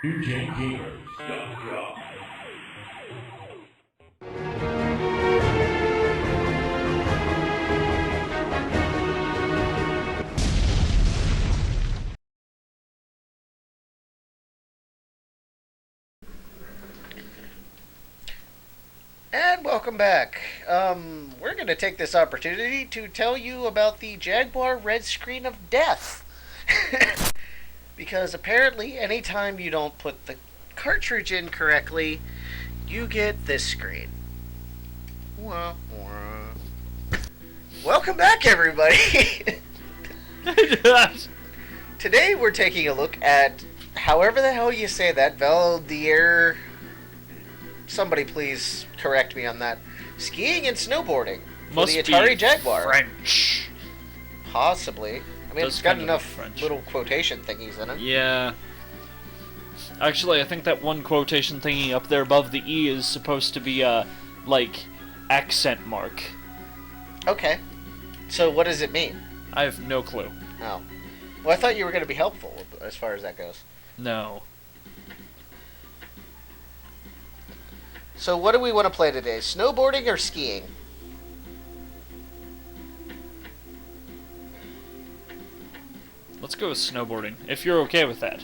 DJGamers.com. And welcome back. We're going to take this opportunity to tell you about the Jaguar red screen of death. Because apparently, anytime you don't put the cartridge in correctly, you get this screen. Wah, wah. Welcome back, everybody. Today, we're taking a look at, however the hell you say that, Valdier. Somebody please correct me on that. Skiing and snowboarding for the Atari Jaguar. French. Possibly. I mean, it's got enough French. little quotation thingies in it. Yeah. Actually, I think that one quotation thingy up there above the E is supposed to be a, accent mark. Okay. So what does it mean? I have no clue. Oh. Well, I thought you were going to be helpful as far as that goes. No. So what do we want to play today? Snowboarding or skiing? Let's go with snowboarding, if you're okay with that.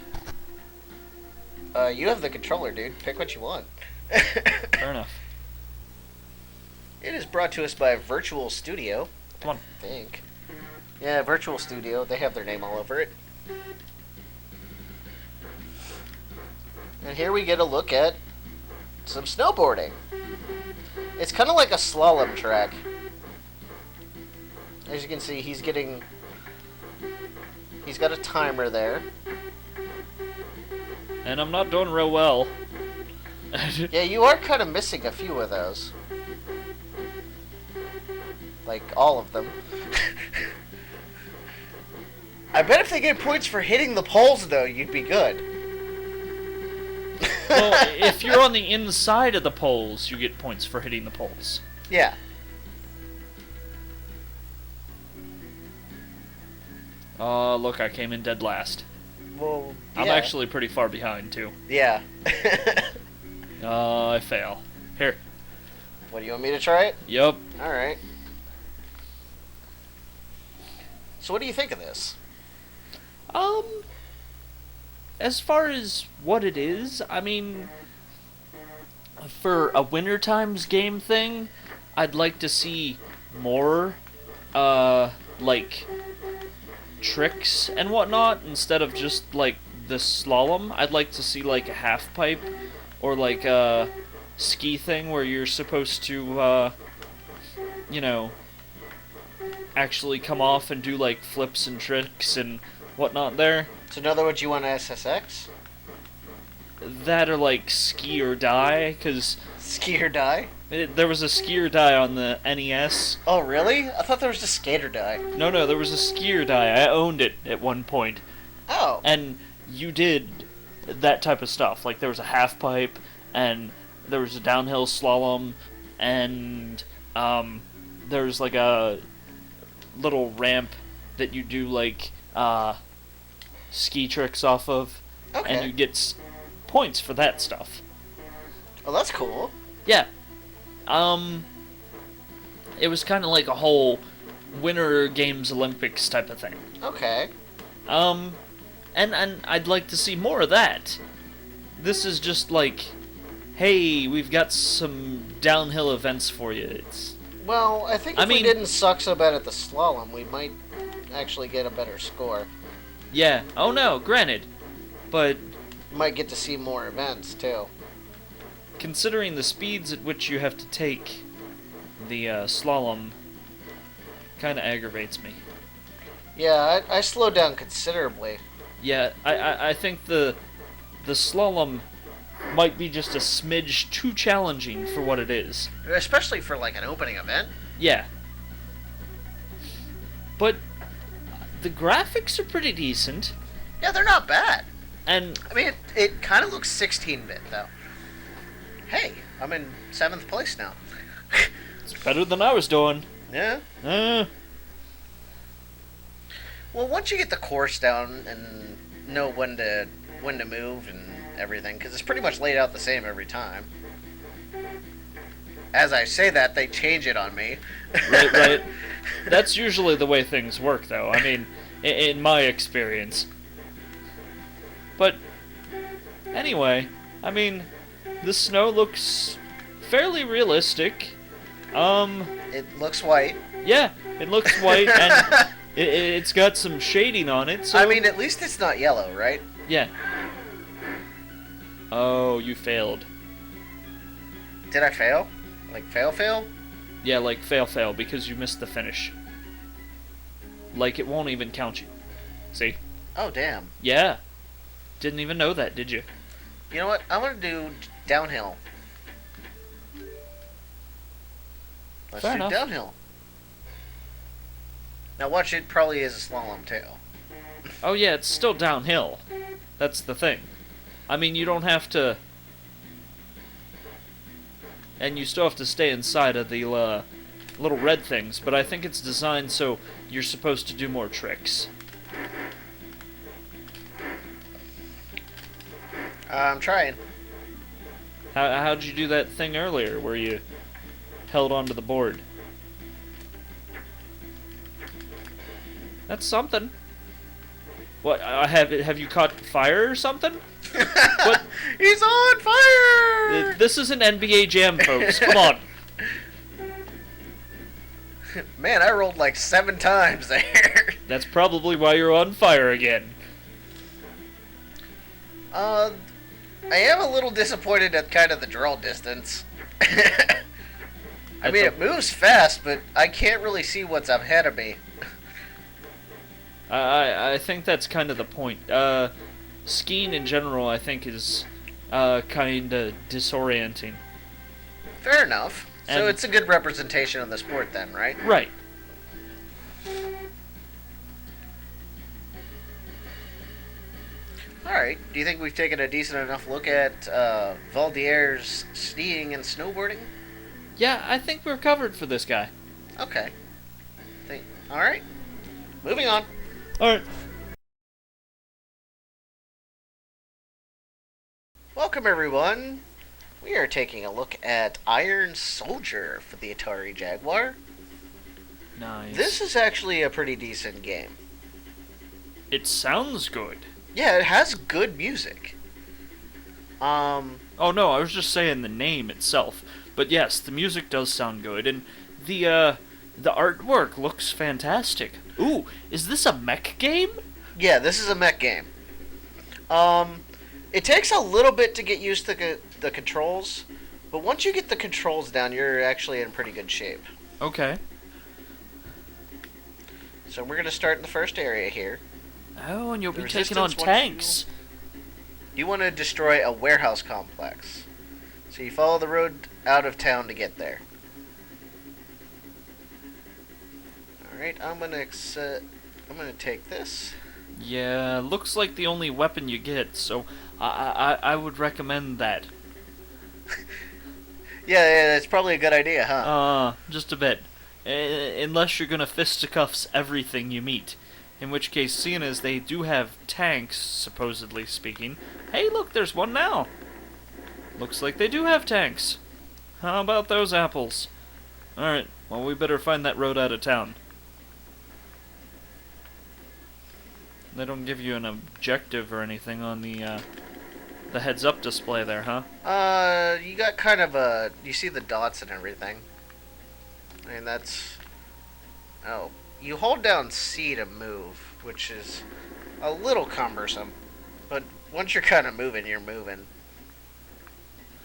You have the controller, dude. Pick what you want. Fair enough. It is brought to us by Virtual Studio. Come on. I think. Yeah, Virtual Studio. They have their name all over it. And here we get a look at some snowboarding. It's kind of like a slalom track. As you can see, he's got a timer there. And I'm not doing real well. Yeah, you are kind of missing a few of those. Like, all of them. I bet if they get points for hitting the poles, though, you'd be good. Well, if you're on the inside of the poles, you get points for hitting the poles. Yeah. Look, I came in dead last. Well, yeah. I'm actually pretty far behind, too. Yeah. I fail. Here. What, do you want me to try it? Yup. Alright. So what do you think of this? As far as what it is, I mean, for a Winter Times game thing, I'd like to see more, tricks and whatnot, instead of just, the slalom. I'd like to see, a half pipe, or, a ski thing where you're supposed to, actually come off and do, flips and tricks and whatnot there. So in other words, you want SSX? That or, ski or die, because Ski or die? there was a ski or die on the NES. Oh, really? I thought there was just skate or die. No, there was a ski or die. I owned it at one point. Oh. And you did that type of stuff. There was a half pipe, and there was a downhill slalom, and there was a little ramp that you do ski tricks off of, Okay. and you get points for that stuff. Oh, that's cool. Yeah. It was kind of like a whole Winter Games Olympics type of thing. Okay. And I'd like to see more of that. This is just hey, we've got some downhill events for you. Well, I think if we didn't suck so bad at the slalom, we might actually get a better score. Yeah. Oh no, granted. But Might get to see more events, too. considering the speeds at which you have to take the slalom, kind of aggravates me. Yeah, I slowed down considerably. Yeah, I think the slalom might be just a smidge too challenging for what it is. Especially for, an opening event. Yeah. But the graphics are pretty decent. Yeah, they're not bad. And I mean, it kind of looks 16-bit, though. Hey, I'm in 7th place now. it's better than I was doing. Yeah? Well, once you get the course down and know when to move and everything, because it's pretty much laid out the same every time. As I say that, they change it on me. Right. That's usually the way things work, though. I mean, in my experience. But, anyway, I mean, the snow looks fairly realistic. It looks white. Yeah, it looks white, and it's got some shading on it, so... I mean, at least it's not yellow, right? Yeah. Oh, you failed. Did I fail? Like, fail? Yeah, like, fail, because you missed the finish. Like, it won't even count you. See? Oh, damn. Yeah. Didn't even know that, did you? You know what? I'm going to do downhill. Let's Fair do enough. downhill. Now watch, it probably is a slalom too. Oh yeah, it's still downhill. That's the thing. I mean, you don't have to... And you still have to stay inside of the little red things, but I think it's designed so you're supposed to do more tricks. I'm trying. How'd you do that thing earlier where you held onto the board? That's something. What, have you caught fire or something? What? He's on fire! This is an NBA Jam, folks. Come on. Man, I rolled like 7 times there. That's probably why you're on fire again. I am a little disappointed at kind of the draw distance. I mean, it moves fast, but I can't really see what's ahead of me. I think that's kind of the point. Skiing in general, I think, is kind of disorienting. Fair enough. So And- it's a good representation of the sport then, right? Right. Alright. Do you think we've taken a decent enough look at Valdier's skiing and snowboarding? Yeah, I think we're covered for this guy. Okay. Alright. Moving on. Alright. Welcome, everyone. We are taking a look at Iron Soldier for the Atari Jaguar. Nice. This is actually a pretty decent game. It sounds good. Yeah, it has good music. Oh no, I was just saying the name itself. But yes, the music does sound good, and the artwork looks fantastic. Ooh, is this a mech game? Yeah, this is a mech game. It takes a little bit to get used to the controls, but once you get the controls down, you're actually in pretty good shape. Okay. So we're going to start in the first area here. Oh, and you'll The be taking on resistance, tanks. You want to destroy a warehouse complex. So you follow the road out of town to get there. Alright, I'm going to take this. Yeah, looks like the only weapon you get, so I would recommend that. Yeah, it's probably a good idea, huh? Just a bit. Unless you're gonna fisticuffs everything you meet. In which case, seeing as they do have tanks, supposedly speaking... Hey, look, there's one now! Looks like they do have tanks. How about those apples? Alright, well, we better find that road out of town. They don't give you an objective or anything on the heads-up display there, huh? You got kind of you see the dots and everything. I mean, that's... Oh, you hold down C to move, which is a little cumbersome. But once you're kind of moving, you're moving.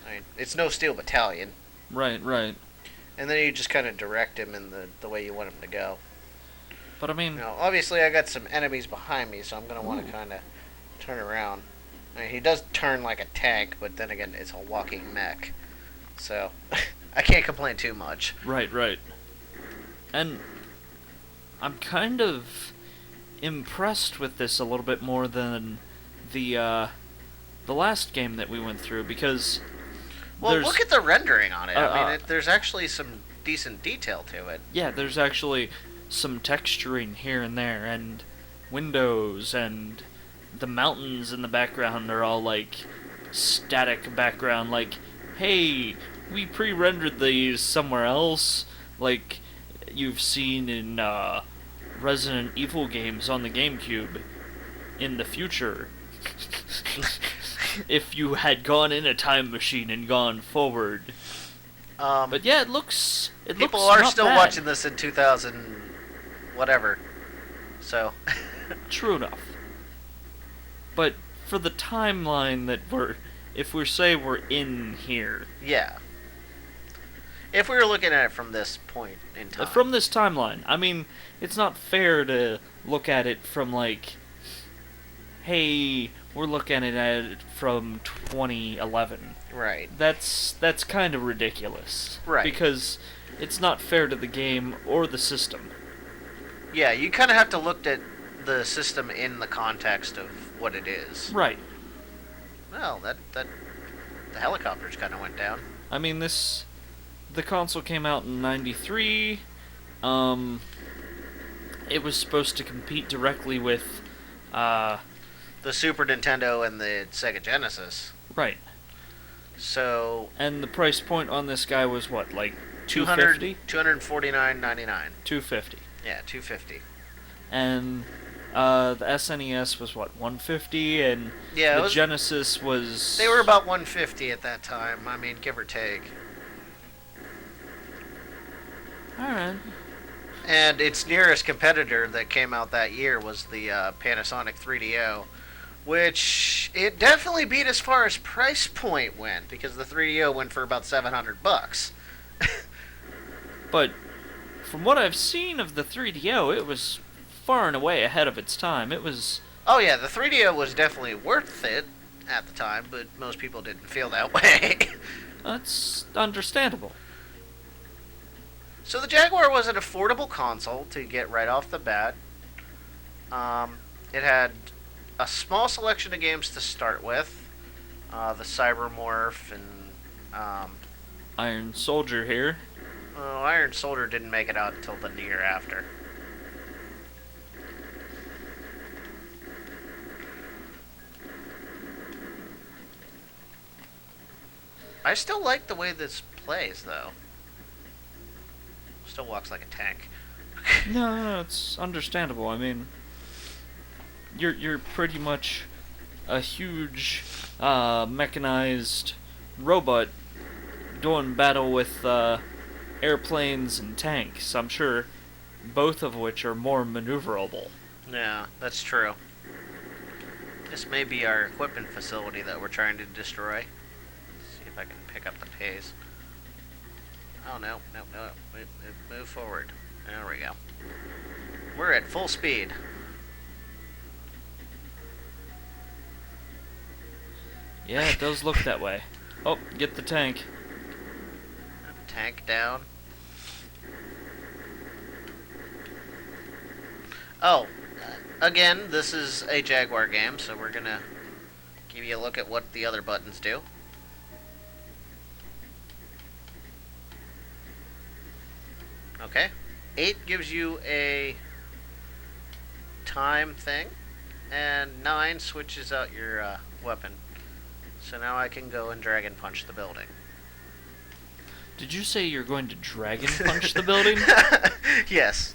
I mean, it's no Steel Battalion. Right. And then you just kind of direct him in the way you want him to go. But I mean... Now, obviously, I got some enemies behind me, so I'm going to want to kind of turn around. I mean, he does turn like a tank, but then again, it's a walking mech. So, I can't complain too much. Right. And I'm kind of impressed with this a little bit more than the last game that we went through, because Well, look at the rendering on it. I mean, uh, there's actually some decent detail to it. yeah, there's actually some texturing here and there, and windows, and the mountains in the background are all like static background, like, hey, we pre-rendered these somewhere else, like you've seen in Resident Evil games on the GameCube in the future. If you had gone in a time machine and gone forward. But yeah, it looks people are not still bad. watching this in 2000 whatever. So True enough. But for the timeline that if we say we're in here. yeah. If we were looking at it from this point in time. From this timeline, I mean, it's not fair to look at it from like, hey, we're looking at it from 2011. Right. That's kind of ridiculous. Right. Because it's not fair to the game or the system. Yeah, you kind of have to look at the system in the context of what it is. Right. Well, the helicopters kind of went down. I mean, the console came out in '93. It was supposed to compete directly with, the Super Nintendo and the Sega Genesis. Right. So. And the price point on this guy was what, like $250? $249.99. $250. Yeah, $250. And the SNES was what, $150, and the Genesis was. They were about $150 at that time. I mean, give or take. All right. And its nearest competitor that came out that year was the Panasonic 3DO, which it definitely beat as far as price point went, because the 3DO went for about $700. But from what I've seen of the 3DO, it was far and away ahead of its time. It was. Oh yeah, the 3DO was definitely worth it at the time, but most people didn't feel that way. That's understandable. So the Jaguar was an affordable console to get right off the bat. It had a small selection of games to start with. The Cybermorph and Iron Soldier here. Well, Iron Soldier didn't make it out until the year after. I still like the way this plays, though. Still walks like a tank. No, it's understandable. I mean, you're pretty much a huge mechanized robot doing battle with airplanes and tanks. I'm sure both of which are more maneuverable. Yeah, that's true. This may be our equipment facility that we're trying to destroy. Let's see if I can pick up the pace. Oh, no. Move forward. There we go. We're at full speed. Yeah, it does look that way. Oh, get the tank. Tank down. Oh, again, this is a Jaguar game, so we're gonna give you a look at what the other buttons do. Okay. 8 gives you a time thing, and 9 switches out your weapon. So now I can go and dragon punch the building. Did you say you're going to dragon punch the building? Yes.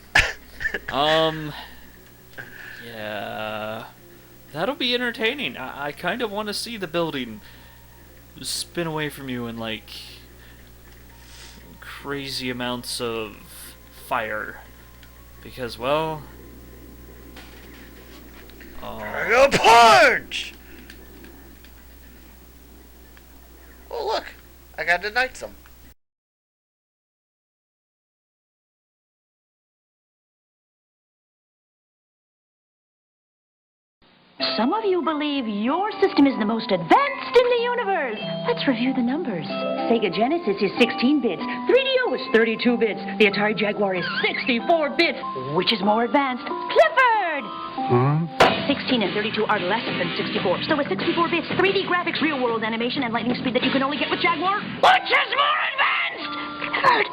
Yeah. That'll be entertaining. I kind of want to see the building spin away from you in, like, crazy amounts of fire. Because, well... Dragon punch! Oh, look. I got to knight some. Some of you believe your system is the most advanced in the universe. Let's review the numbers. Sega Genesis is 16 bits. 3DO is 32 bits. The Atari Jaguar is 64 bits. Which is more advanced? Clifford! 16 and 32 are less than 64. So with 64 bits, 3D graphics, real-world animation, and lightning speed that you can only get with Jaguar, which is more advanced? Clifford!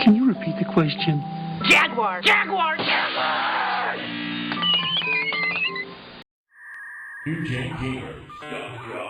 Can you repeat the question? Jaguar! Jaguar! Jaguar! UJGamers.com